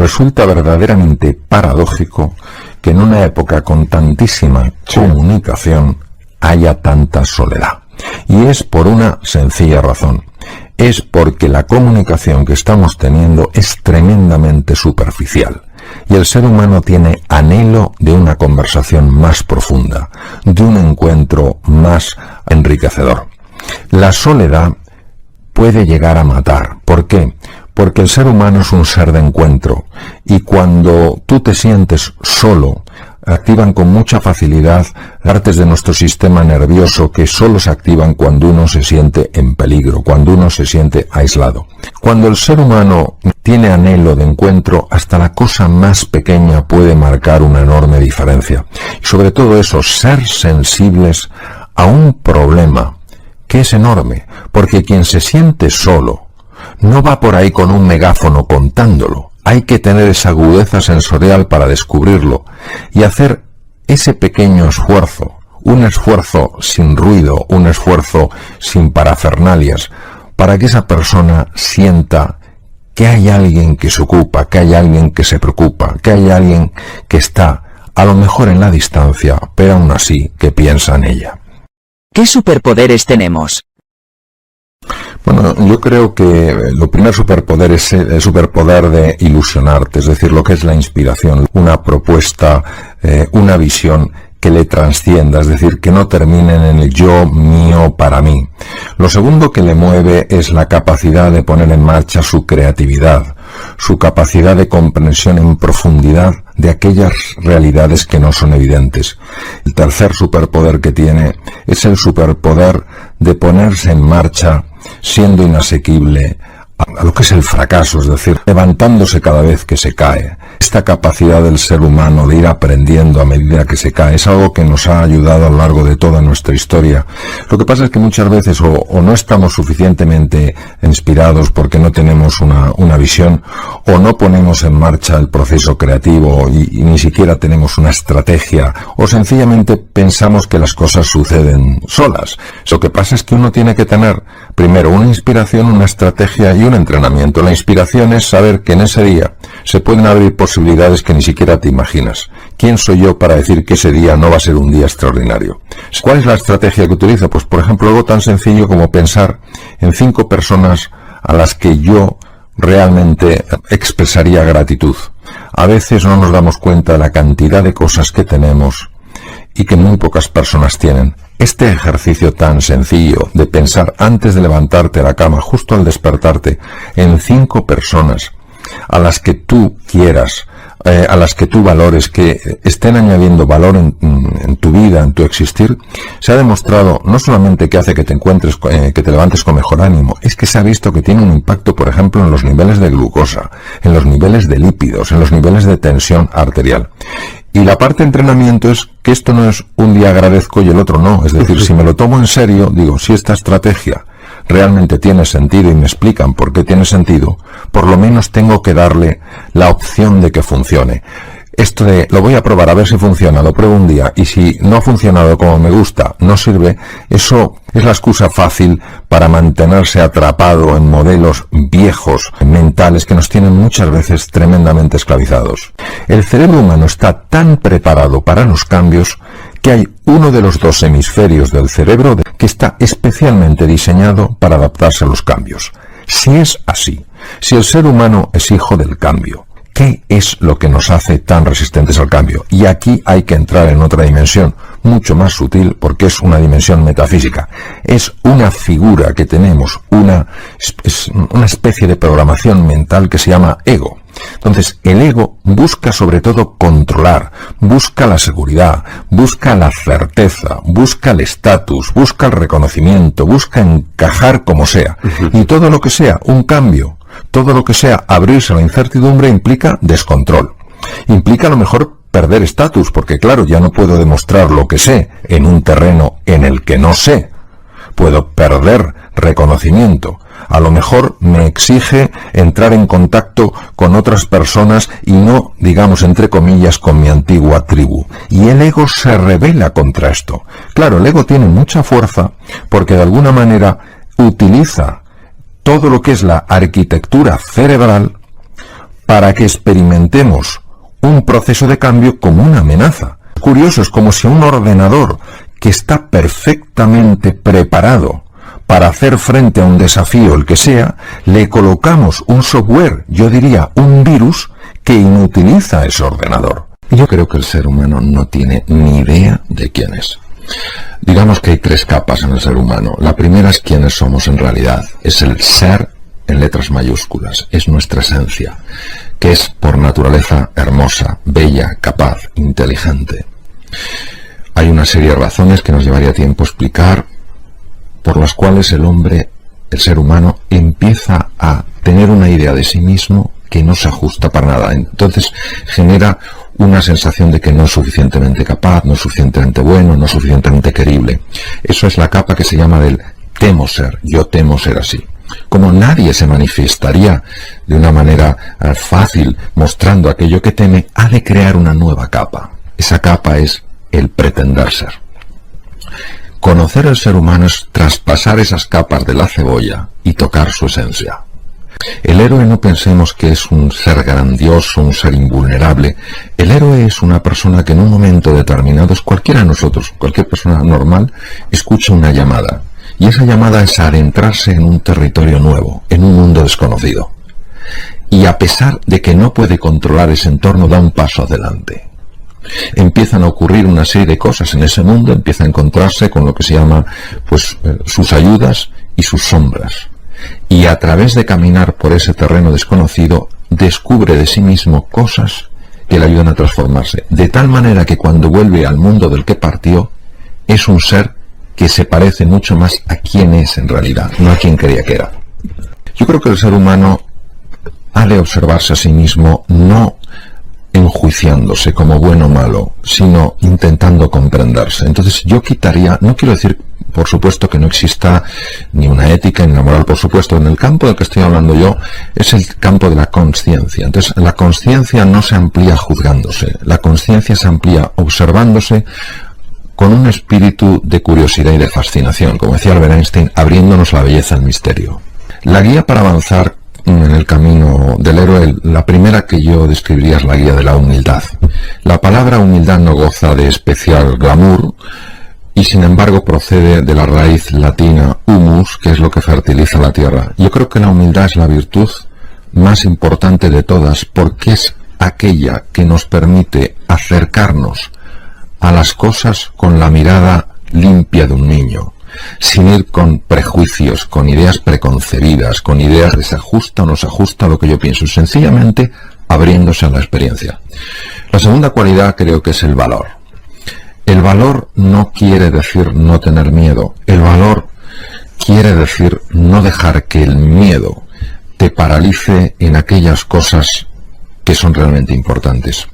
resulta verdaderamente paradójico que en una época con tantísima comunicación haya tanta soledad. Y es por una sencilla razón. Es porque la comunicación que estamos teniendo es tremendamente superficial. Y el ser humano tiene anhelo de una conversación más profunda, de un encuentro más enriquecedor. La soledad puede llegar a matar. ¿Por qué? Porque el ser humano es un ser de encuentro, y cuando tú te sientes solo, activan con mucha facilidad partes de nuestro sistema nervioso que solo se activan cuando uno se siente en peligro, cuando uno se siente aislado. Cuando el ser humano tiene anhelo de encuentro, hasta la cosa más pequeña puede marcar una enorme diferencia. Y sobre todo eso, ser sensibles a un problema que es enorme, porque quien se siente solo no va por ahí con un megáfono contándolo. Hay que tener esa agudeza sensorial para descubrirlo y hacer ese pequeño esfuerzo, un esfuerzo sin ruido, un esfuerzo sin parafernalias, para que esa persona sienta que hay alguien que se ocupa, que hay alguien que se preocupa, que hay alguien que está, a lo mejor en la distancia, pero aún así que piensa en ella. ¿Qué superpoderes tenemos? Bueno, yo creo que lo primer superpoder es el superpoder de ilusionarte, es decir, lo que es la inspiración, una propuesta, una visión que le trascienda, es decir, que no terminen en el yo, mío, para mí. Lo segundo que le mueve es la capacidad de poner en marcha su creatividad, su capacidad de comprensión en profundidad de aquellas realidades que no son evidentes. El tercer superpoder que tiene es el superpoder de ponerse en marcha siendo inasequible a lo que es el fracaso, es decir, levantándose cada vez que se cae. Esta capacidad del ser humano de ir aprendiendo a medida que se cae es algo que nos ha ayudado a lo largo de toda nuestra historia. Lo que pasa es que muchas veces o no estamos suficientemente inspirados porque no tenemos una visión, o no ponemos en marcha el proceso creativo y ni siquiera tenemos una estrategia, o sencillamente pensamos que las cosas suceden solas. Lo que pasa es que uno tiene que tener primero una inspiración, una estrategia y un entrenamiento. La inspiración es saber que en ese día se pueden abrir posibilidades que ni siquiera te imaginas. ¿Quién soy yo para decir que ese día no va a ser un día extraordinario? ¿Cuál es la estrategia que utilizo? Pues por ejemplo algo tan sencillo como pensar en 5 personas a las que yo realmente expresaría gratitud. A veces no nos damos cuenta de la cantidad de cosas que tenemos y que muy pocas personas tienen. Este ejercicio tan sencillo de pensar antes de levantarte de la cama, justo al despertarte, en 5 personas a las que tú quieras, a las que tú valores, que estén añadiendo valor en tu vida, en tu existir, se ha demostrado no solamente que hace que te encuentres, que te levantes con mejor ánimo, es que se ha visto que tiene un impacto, por ejemplo, en los niveles de glucosa, en los niveles de lípidos, en los niveles de tensión arterial. Y la parte de entrenamiento es que esto no es un día agradezco y el otro no. Es decir, si me lo tomo en serio, digo, si esta estrategia realmente tiene sentido y me explican por qué tiene sentido, por lo menos tengo que darle la opción de que funcione. Esto de lo voy a probar a ver si funciona, lo pruebo un día y si no ha funcionado como me gusta, no sirve, eso es la excusa fácil para mantenerse atrapado en modelos viejos mentales que nos tienen muchas veces tremendamente esclavizados. El cerebro humano está tan preparado para los cambios que hay uno de los 2 hemisferios del cerebro que está especialmente diseñado para adaptarse a los cambios. Si es así, si el ser humano es hijo del cambio, ¿qué es lo que nos hace tan resistentes al cambio? Y aquí hay que entrar en otra dimensión, mucho más sutil, porque es una dimensión metafísica. Es una figura que tenemos, una especie de programación mental que se llama ego. Entonces, el ego busca sobre todo controlar, busca la seguridad, busca la certeza, busca el estatus, busca el reconocimiento, busca encajar como sea. Y todo lo que sea un cambio, todo lo que sea abrirse a la incertidumbre implica descontrol. Implica a lo mejor perder estatus, porque claro, ya no puedo demostrar lo que sé en un terreno en el que no sé. Puedo perder reconocimiento. A lo mejor me exige entrar en contacto con otras personas y no, digamos, entre comillas, con mi antigua tribu. Y el ego se rebela contra esto. Claro, el ego tiene mucha fuerza porque de alguna manera utiliza todo lo que es la arquitectura cerebral para que experimentemos un proceso de cambio como una amenaza. Curioso, es como si un ordenador que está perfectamente preparado para hacer frente a un desafío, el que sea, le colocamos un software, yo diría un virus, que inutiliza ese ordenador. Yo creo que el ser humano no tiene ni idea de quién es. Digamos que hay tres capas en el ser humano. La primera es quiénes somos en realidad. Es el ser en letras mayúsculas. Es nuestra esencia, que es por naturaleza hermosa, bella, capaz, inteligente. Hay una serie de razones que nos llevaría tiempo explicar, por las cuales el hombre, el ser humano, empieza a tener una idea de sí mismo que no se ajusta para nada. Entonces genera una sensación de que no es suficientemente capaz, no es suficientemente bueno, no es suficientemente querible. Eso es la capa que se llama del temo ser, yo temo ser así. Como nadie se manifestaría de una manera fácil mostrando aquello que teme, ha de crear una nueva capa. Esa capa es el pretender ser. Conocer el ser humano es traspasar esas capas de la cebolla y tocar su esencia. El héroe no pensemos que es un ser grandioso, un ser invulnerable. El héroe es una persona que en un momento determinado, es cualquiera de nosotros, cualquier persona normal, escucha una llamada. Y esa llamada es adentrarse en un territorio nuevo, en un mundo desconocido. Y a pesar de que no puede controlar ese entorno, da un paso adelante. Empiezan a ocurrir una serie de cosas en ese mundo, empieza a encontrarse con lo que se llama sus ayudas y sus sombras. Y a través de caminar por ese terreno desconocido, descubre de sí mismo cosas que le ayudan a transformarse. De tal manera que cuando vuelve al mundo del que partió, es un ser que se parece mucho más a quien es en realidad, no a quien creía que era. Yo creo que el ser humano ha de observarse a sí mismo no enjuiciándose como bueno o malo, sino intentando comprenderse. Entonces yo quitaría, no quiero decir por supuesto que no exista ni una ética ni una moral, por supuesto, en el campo del que estoy hablando yo es el campo de la consciencia. Entonces la consciencia no se amplía juzgándose, la consciencia se amplía observándose con un espíritu de curiosidad y de fascinación, como decía Albert Einstein, abriéndonos la belleza al misterio. La guía para avanzar en el camino del héroe, la primera que yo describiría es la guía de la humildad. La palabra humildad no goza de especial glamour y sin embargo procede de la raíz latina humus, que es lo que fertiliza la tierra. Yo creo que la humildad es la virtud más importante de todas porque es aquella que nos permite acercarnos a las cosas con la mirada limpia de un niño, sin ir con prejuicios, con ideas preconcebidas, con ideas de se ajusta o no se ajusta a lo que yo pienso, sencillamente abriéndose a la experiencia. La segunda cualidad creo que es el valor. El valor no quiere decir no tener miedo, el valor quiere decir no dejar que el miedo te paralice en aquellas cosas que son realmente importantes.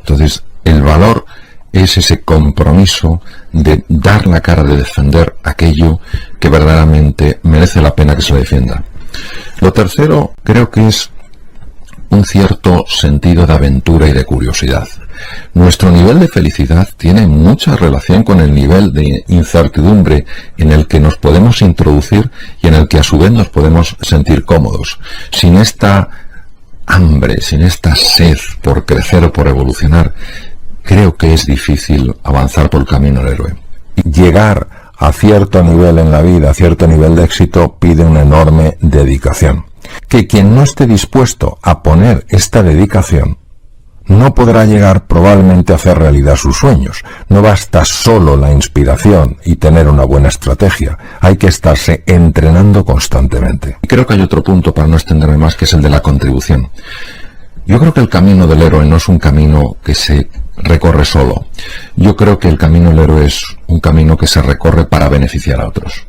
Entonces, el valor es ese compromiso de dar la cara, de defender aquello que verdaderamente merece la pena que se le defienda. Lo tercero creo que es un cierto sentido de aventura y de curiosidad. Nuestro nivel de felicidad tiene mucha relación con el nivel de incertidumbre en el que nos podemos introducir y en el que a su vez nos podemos sentir cómodos. Sin esta hambre, sin esta sed por crecer o por evolucionar, creo que es difícil avanzar por el camino del héroe. Llegar a cierto nivel en la vida, a cierto nivel de éxito, pide una enorme dedicación. Que quien no esté dispuesto a poner esta dedicación no podrá llegar probablemente a hacer realidad sus sueños. No basta solo la inspiración y tener una buena estrategia. Hay que estarse entrenando constantemente. Y creo que hay otro punto, para no extenderme más, que es el de la contribución. Yo creo que el camino del héroe no es un camino que se recorre solo. Yo creo que el camino del héroe es un camino que se recorre para beneficiar a otros.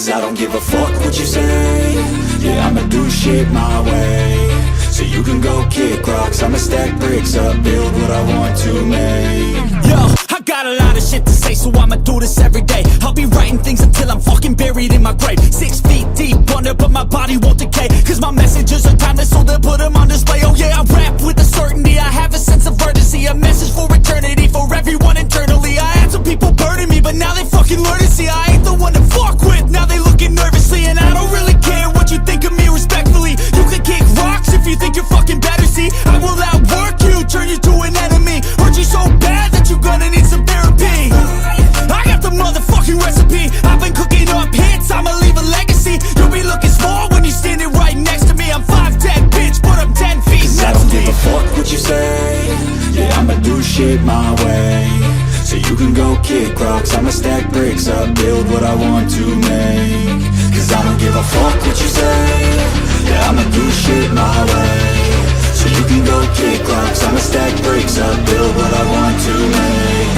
Cause I don't give a fuck what you say. Yeah, I'ma do shit my way. So you can go kick rocks, I'ma stack bricks up, build what I want to make. Yo, I got a lot of shit to say, so I'ma do this every day. I'll be writing things until I'm fucking buried in my grave. 6 feet deep under, but my body won't decay. Cause my messages are timeless, so they'll put them on display. Oh yeah, I rap with a certainty, I have a sense of urgency. A message for eternity, for everyone internally. I had some people burning me, but now they fucking learn to see I ain't the one to fuck with, now they looking nervously. And I don't really care what you think of me respectfully. You can kick rocks if you think you're fucking better, see. I will outwork you, turn you to an enemy. Hurt you so bad that you're gonna need some therapy. I got the motherfucking recipe. I've been cooking up hits, I'ma leave a legacy. You'll be looking small when you're standing right next to me. I'm 5'10", bitch, but I'm 10 feet. Cause I don't give a fuck what you say. Yeah, I'ma do shit my way. So you can go kick rocks, I'ma stack bricks up, build what I want to make. Cause I don't give a fuck what you say. Yeah, I'ma do shit my way. So you can go kick rocks, I'ma stack bricks up, build what I want to make.